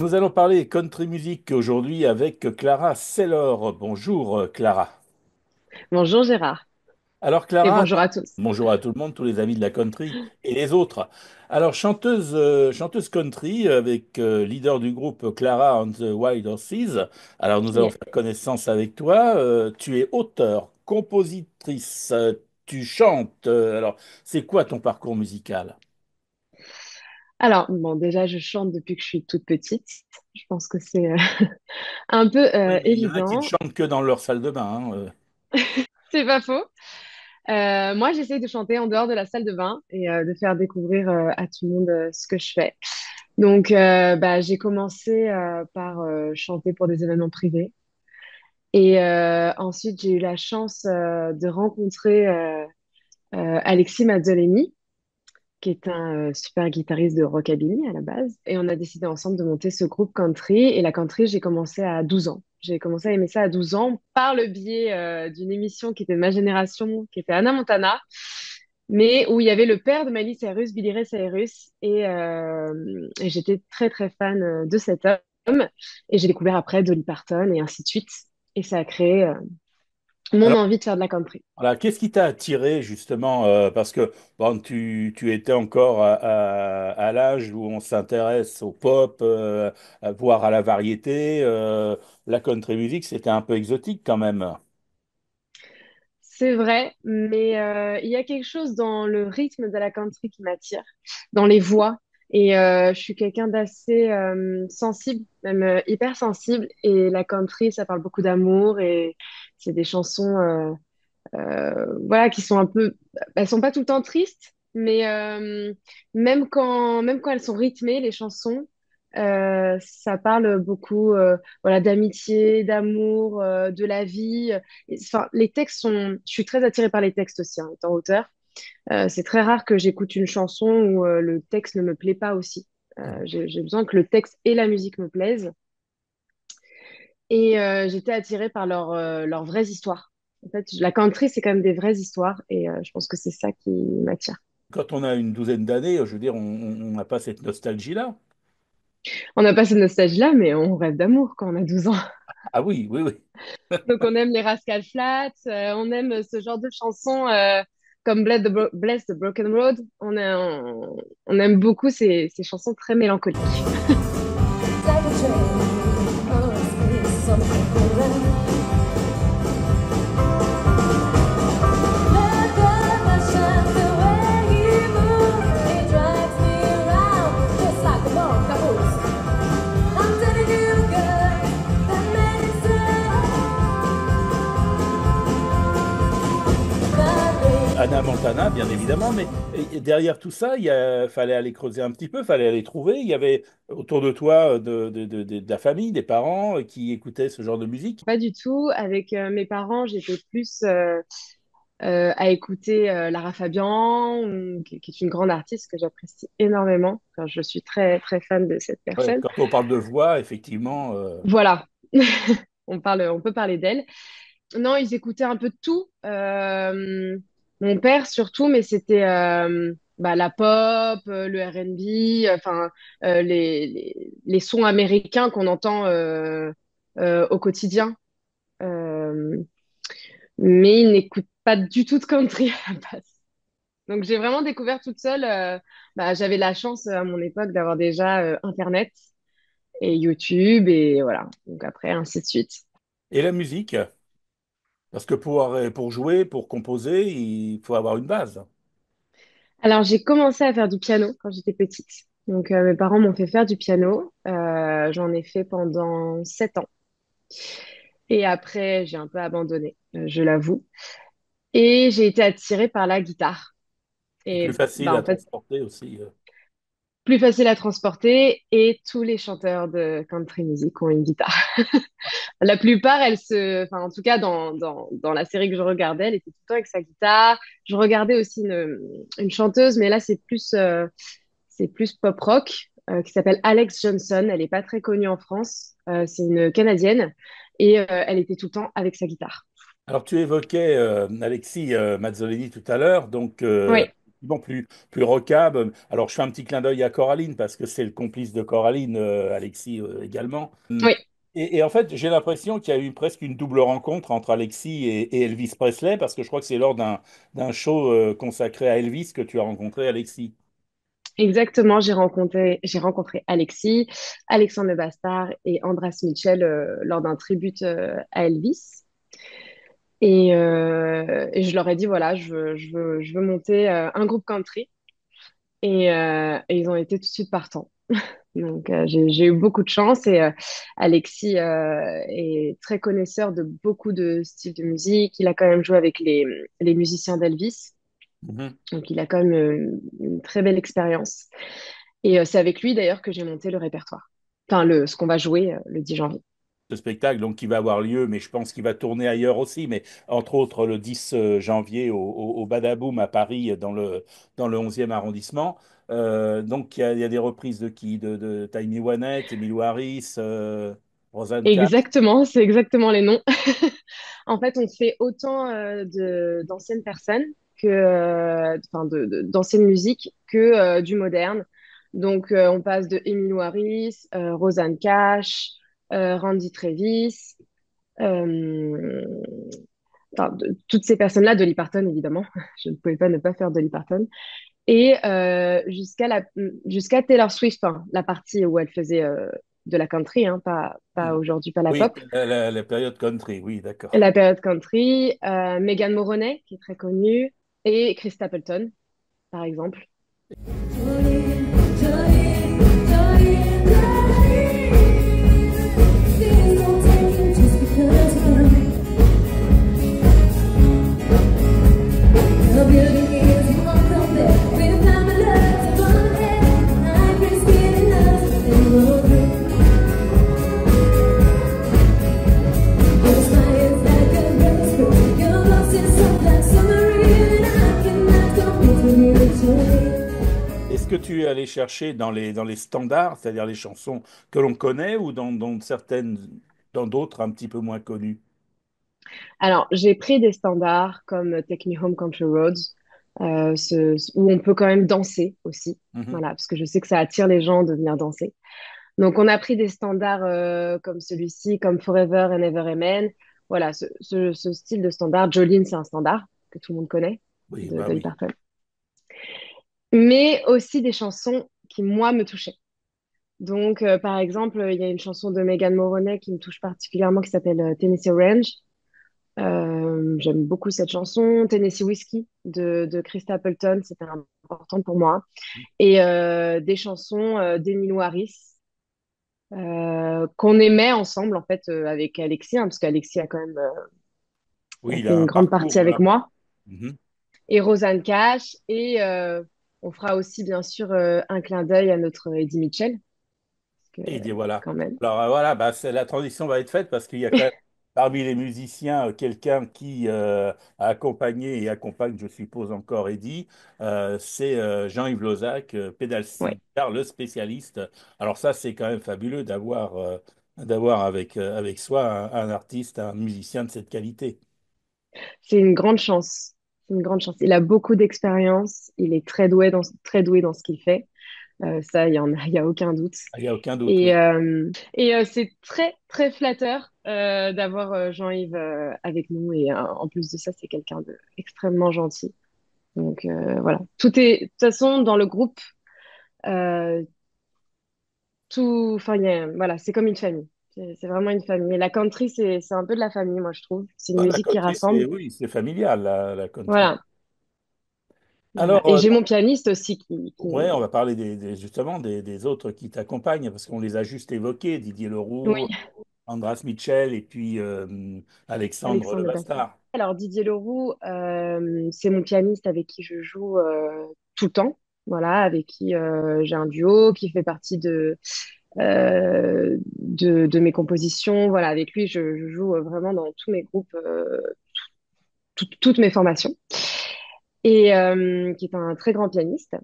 Nous allons parler country music aujourd'hui avec Clara Sellor. Bonjour Clara. Bonjour Gérard Alors et Clara, bonjour à tous. bonjour à tout le monde, tous les amis de la country et les autres. Alors chanteuse country avec leader du groupe Clara and the Wild Horses. Alors nous allons Yeah. faire connaissance avec toi. Tu es auteur, compositrice, tu chantes. Alors c'est quoi ton parcours musical? Alors, bon, déjà, je chante depuis que je suis toute petite. Je pense que c'est un peu Oui, mais il y en a qui ne évident. chantent que dans leur salle de bain, hein. C'est pas faux. Moi, j'essaye de chanter en dehors de la salle de bain et de faire découvrir à tout le monde ce que je fais. Donc, j'ai commencé par chanter pour des événements privés. Et ensuite, j'ai eu la chance de rencontrer Alexis Mazzoleni, qui est un super guitariste de rockabilly à la base. Et on a décidé ensemble de monter ce groupe country. Et la country, j'ai commencé à 12 ans. J'ai commencé à aimer ça à 12 ans par le biais d'une émission qui était de ma génération, qui était Anna Montana, mais où il y avait le père de Miley Cyrus, Billy Ray Cyrus. Et j'étais très, très fan de cet homme. Et j'ai découvert après Dolly Parton et ainsi de suite. Et ça a créé mon envie de faire de la country. Voilà, qu'est-ce qui t'a attiré justement parce que bon, tu étais encore à l'âge où on s'intéresse au pop, voire à la variété. La country music, c'était un peu exotique quand même. C'est vrai, mais il y a quelque chose dans le rythme de la country qui m'attire, dans les voix. Et je suis quelqu'un d'assez sensible, même hyper sensible. Et la country, ça parle beaucoup d'amour et c'est des chansons, voilà, qui sont un peu, elles sont pas tout le temps tristes, mais même quand elles sont rythmées, les chansons, ça parle beaucoup, voilà, d'amitié, d'amour, de la vie. Enfin, les textes sont, je suis très attirée par les textes aussi, hein, étant auteur. C'est très rare que j'écoute une chanson où le texte ne me plaît pas aussi. J'ai besoin que le texte et la musique me plaisent. Et j'étais attirée par leurs vraies histoires. En fait, la country, c'est quand même des vraies histoires et je pense que c'est ça qui m'attire. Quand on a une douzaine d'années, je veux dire, on n'a pas cette nostalgie-là. On n'a pas cette nostalgie-là, mais on rêve d'amour quand on a 12 ans. Ah oui, oui, oui. Donc on aime les Rascal Flatts, on aime ce genre de chansons comme Bless the Broken Road. On aime beaucoup ces chansons très mélancoliques. Like a train, must be something for let go my shine the way he moves. He drives me around just like a long caboose. I'm telling you, girl, that man is that way. Anna Montana, bien évidemment, mais derrière tout ça, fallait aller creuser un petit peu, fallait aller trouver. Il y avait autour de toi de la famille, des parents qui écoutaient ce genre de musique. Pas du tout. Avec mes parents, j'étais plus à écouter Lara Fabian, qui est une grande artiste que j'apprécie énormément. Enfin, je suis très, très fan de cette Ouais, personne. quand on parle de voix, effectivement, Voilà, on peut parler d'elle. Non, ils écoutaient un peu de tout. Mon père surtout, mais c'était la pop, le R&B, enfin les sons américains qu'on entend au quotidien. Euh, mais ils n'écoutent pas du tout de country à la base. Donc j'ai vraiment découvert toute seule. J'avais la chance à mon époque d'avoir déjà Internet et YouTube et voilà. Donc après, ainsi de suite. et la musique, parce que pour jouer, pour composer, il faut avoir une base. Alors j'ai commencé à faire du piano quand j'étais petite. Donc mes parents m'ont fait faire du piano. J'en ai fait pendant 7 ans. Et après, j'ai un peu abandonné, je l'avoue. Et j'ai été attirée par la guitare. C'est plus Et facile bah, à en fait, transporter aussi. plus facile à transporter et tous les chanteurs de country music ont une guitare. La plupart, enfin, en tout cas, dans la série que je regardais, elle était tout le temps avec sa guitare. Je regardais aussi une chanteuse, mais là, c'est plus pop rock, qui s'appelle Alex Johnson. Elle est pas très connue en France. C'est une Canadienne et elle était tout le temps avec sa guitare. Alors, tu évoquais Alexis Mazzoleni tout à l'heure, donc Oui. bon, plus rockab. Alors, je fais un petit clin d'œil à Coraline parce que c'est le complice de Coraline, Alexis également. Oui, Et en fait, j'ai l'impression qu'il y a eu presque une double rencontre entre Alexis et Elvis Presley parce que je crois que c'est lors d'un show consacré à Elvis que tu as rencontré Alexis. exactement. J'ai rencontré Alexis, Alexandre Bastard et Andras Mitchell lors d'un tribute à Elvis. Et je leur ai dit, voilà, je veux monter un groupe country. Et ils ont été tout de suite partants. Donc, j'ai eu beaucoup de chance et Alexis est très connaisseur de beaucoup de styles de musique. Il a quand même joué avec les musiciens d'Elvis. Mhm. Donc, il a quand même une très belle expérience. Et c'est avec lui d'ailleurs que j'ai monté le répertoire. Enfin, ce qu'on va jouer le 10 janvier. Ce spectacle donc qui va avoir lieu, mais je pense qu'il va tourner ailleurs aussi, mais entre autres le 10 janvier au Badaboom à Paris dans le 11e arrondissement. Donc il y a des reprises de qui? De Tammy Wynette, Emmylou Harris, Rosanne Cash. Exactement, c'est exactement les noms. En fait, on fait autant d'anciennes personnes enfin, d'anciennes musiques que du moderne. Donc, on passe de Emmylou Harris, Rosanne Cash, Randy Travis, euh, enfin, toutes ces personnes-là, Dolly Parton, évidemment. Je ne pouvais pas ne pas faire Dolly Parton. Et jusqu'à Taylor Swift, hein, la partie où elle faisait de la country, hein, pas aujourd'hui, pas la Oui, pop. la période country, oui, d'accord. La période country, Megan Moroney, qui est très connue, et Chris Stapleton, par exemple. Jolene, Jolene, Jolene, Jolene. Please don't take it just because you can. The beauty is you won't come back. Real time and love to one head. I risk getting lost and we'll do. Your smile is like a rose. Your loss is so black submarine. I cannot compete with you, Jolene. Est-ce que tu es allé chercher dans les standards, c'est-à-dire les chansons que l'on connaît, ou dans certaines, dans d'autres un petit peu moins connues? Alors, j'ai pris des standards comme Take Me Home Country Roads, où on peut quand même danser aussi. Mhm. Voilà, parce que je sais que ça attire les gens de venir danser. Donc, on a pris des standards comme celui-ci, comme Forever and Ever Amen. Voilà, ce style de standard. Jolene, c'est un standard que tout le monde connaît, Oui, de bah Dolly oui. Parton. Mais aussi des chansons qui, moi, me touchaient. Donc, par exemple, il y a une chanson de Megan Moroney qui me touche particulièrement qui s'appelle Tennessee Range. J'aime beaucoup cette chanson. Tennessee Whiskey de Chris Stapleton, c'était important pour moi. Et des chansons d'Emmylou Harris qu'on aimait ensemble en fait avec Alexis, hein, parce qu'Alexis a quand même Oui, il fait a une un grande partie parcours. avec moi. Mhm. Et Rosanne Cash. Et on fera aussi bien sûr un clin d'œil à notre Eddie Mitchell, parce que Et il dit voilà. quand même. Alors voilà, bah, la transition va être faite parce qu'il y a quand même parmi les musiciens quelqu'un qui a accompagné et accompagne, je suppose encore Eddie, c'est Jean-Yves Lozac, pédale steel Ouais. guitar, le spécialiste. Alors ça, c'est quand même fabuleux d'avoir avec soi un artiste, un musicien de cette qualité. C'est une grande chance. C'est une grande chance. Il a beaucoup d'expérience. Il est très doué dans ce qu'il fait. Ça, il y a aucun doute. Ah, il n'y a aucun doute, Et, oui. c'est très, très flatteur d'avoir Jean-Yves avec nous. Et en plus de ça, c'est quelqu'un de extrêmement gentil. Donc voilà. De toute façon, dans le groupe, euh, enfin, voilà, c'est comme une famille. C'est vraiment une famille. Et la country, c'est un peu de la famille, moi, je trouve. C'est une Ah, la musique qui country, c'est rassemble. oui, c'est familial, la country. Voilà. Voilà. Alors, Et j'ai mon pianiste aussi ouais, on va parler justement des autres qui t'accompagnent, parce qu'on les a juste évoqués, Didier Oui, Leroux, Andras Mitchell et puis Alexandre Le Alexandre Bastard. Bastard. Alors, Didier Leroux, c'est mon pianiste avec qui je joue tout le temps. Voilà, avec qui j'ai un duo qui fait partie de mes compositions. Voilà, avec lui, je joue vraiment dans tous mes groupes, toutes mes formations. Et qui est un très grand pianiste.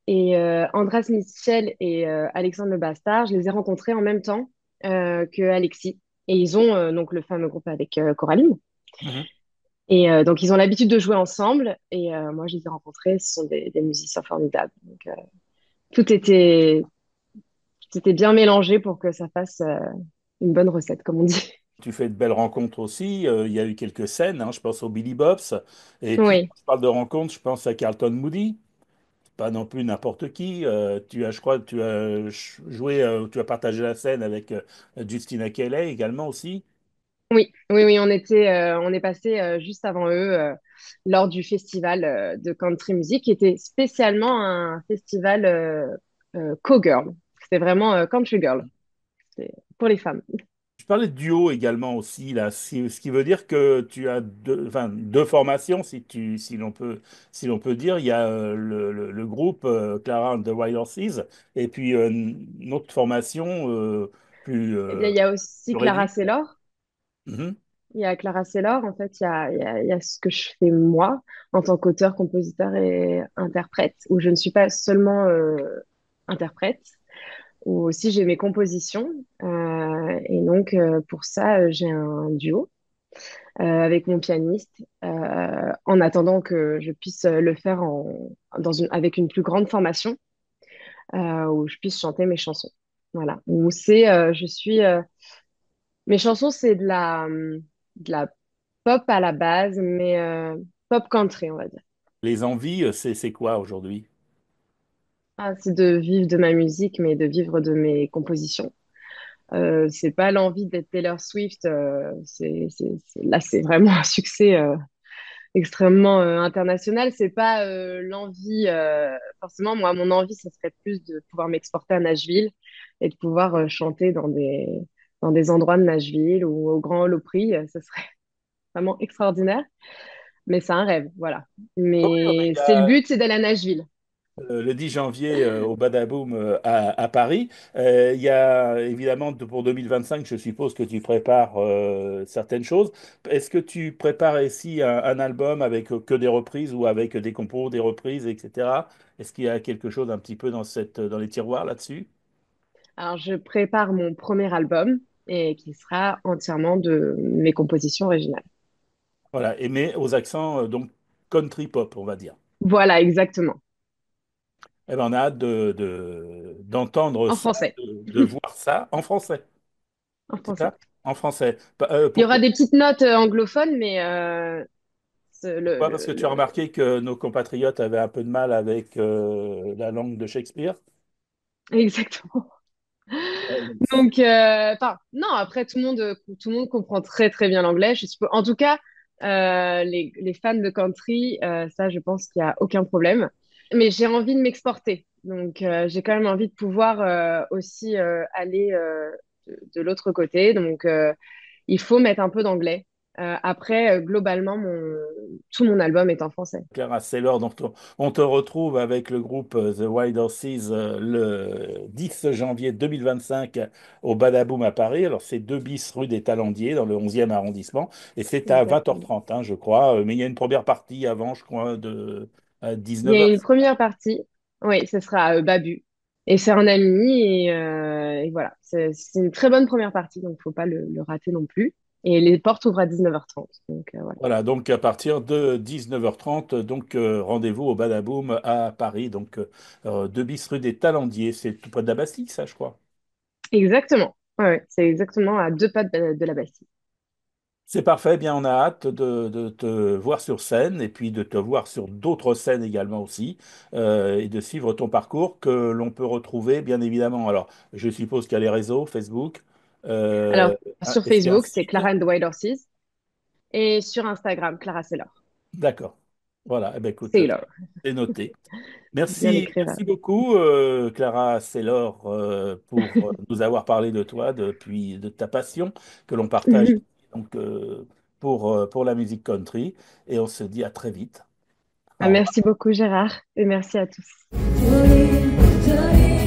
Et Andras Mitchell et Alexandre Le Bastard, je les ai rencontrés en même temps que Alexis. Et ils ont donc le fameux groupe avec Coraline. Mhm. Et donc, ils ont l'habitude de jouer ensemble. Et moi, je les ai rencontrés. Ce sont des musiciens formidables. Donc, tout était, tout était bien mélangé pour que ça fasse une bonne recette, comme on dit. Tu fais de belles rencontres aussi. Il y a eu quelques scènes, hein, je pense au Billy Bob's. Et puis, Oui, quand je parle de rencontres, je pense à Carlton Moody. Pas non plus n'importe qui. Tu as, je crois, tu as joué, tu as partagé la scène avec Justina Kelly également aussi. oui, oui, oui. On est passé juste avant eux lors du festival de country music, qui était spécialement un festival cowgirl. C'était vraiment country girl. C'était pour les femmes. Je parlais de duo également aussi, là, ce qui veut dire que tu as deux, enfin, deux formations, si l'on peut dire. Il y a le groupe Clara and the Wild Horses, et puis une autre formation plus, Eh bien, il y a aussi plus Clara réduite. Saylor. Mhm. Il y a Clara Saylor. En fait, il y a ce que je fais moi en tant qu'auteur, compositeur et interprète, où je ne suis pas seulement interprète, où aussi j'ai mes compositions. Et donc, pour ça, j'ai un duo avec mon pianiste, en attendant que je puisse le faire avec une plus grande formation, où je puisse chanter mes chansons. Voilà. Où mes chansons, c'est de la pop à la base, mais pop country, on va dire. Les envies, c'est quoi aujourd'hui? Ah, c'est de vivre de ma musique, mais de vivre de mes compositions. C'est pas l'envie d'être Taylor Swift. Là, c'est vraiment un succès extrêmement international. C'est pas l'envie. Forcément, moi, mon envie, ce serait plus de pouvoir m'exporter à Nashville et de pouvoir chanter dans des endroits de Nashville ou au Grand Ole Opry. Ce serait vraiment extraordinaire. Mais c'est un rêve, voilà. Oui, oui, Mais c'est le but, c'est d'aller à Nashville. le 10 janvier au Badaboom à Paris. Il y a évidemment pour 2025, je suppose que tu prépares certaines choses. Est-ce que tu prépares ici un album avec que des reprises ou avec des compos, des reprises, etc. Est-ce qu'il y a quelque chose un petit peu dans les tiroirs là-dessus? Alors, je prépare mon premier album et qui sera entièrement de mes compositions originales. Voilà, et mais aux accents donc country pop, on va dire. Voilà, exactement. Eh ben, on a hâte d'entendre En ça, français. de voir ça en français. En C'est français. ça? En français. Il y aura Pourquoi? des petites notes anglophones, mais Pourquoi? Parce que tu as remarqué que nos compatriotes avaient un peu de mal avec la langue de Shakespeare. exactement. Ouais, donc Donc, enfin, non, après, tout le monde comprend très, très bien l'anglais. En tout cas, les fans de country, ça, je pense qu'il n'y a aucun problème. Mais j'ai envie de m'exporter. Donc, j'ai quand même envie de pouvoir aussi aller de l'autre côté. Donc, il faut mettre un peu d'anglais. Après, globalement, tout mon album est en français. Clara Saylor, donc on te retrouve avec le groupe The Wild Horses le 10 janvier 2025 au Badaboom à Paris. Alors c'est 2 bis rue des Talendiers dans le 11e arrondissement et c'est à Exactement. 20h30, hein, je crois. Mais il y a une première partie avant, je crois, de Il y a 19h. une première partie. Oui, ce sera Babu. Et c'est un ami. Et voilà. C'est une très bonne première partie, donc faut pas le rater non plus. Et les portes ouvrent à 19h30. Donc voilà. Voilà, donc à partir de 19h30, donc rendez-vous au Badaboom à Paris, donc 2 bis rue des Talendiers, c'est tout près de la Bastille, ça, je crois. Exactement. Ouais, ouais, c'est exactement à deux pas de la Bastille. C'est parfait, eh bien on a hâte de te voir sur scène et puis de te voir sur d'autres scènes également aussi et de suivre ton parcours que l'on peut retrouver bien évidemment. Alors, je suppose qu'il y a les réseaux, Facebook. Alors, Euh, sur Est-ce qu'il y a un Facebook, c'est site? Clara and the White Horses. Et sur Instagram, Clara Saylor. D'accord. Voilà, eh bien, écoute, Saylor, c'est noté. bien Merci, écrire. merci beaucoup, Clara Saylor, pour nous avoir parlé de toi, puis de ta passion que l'on partage donc, pour la musique country. Et on se dit à très vite. Au revoir. Merci beaucoup, Gérard. Et merci à tous. Jolie, jolie.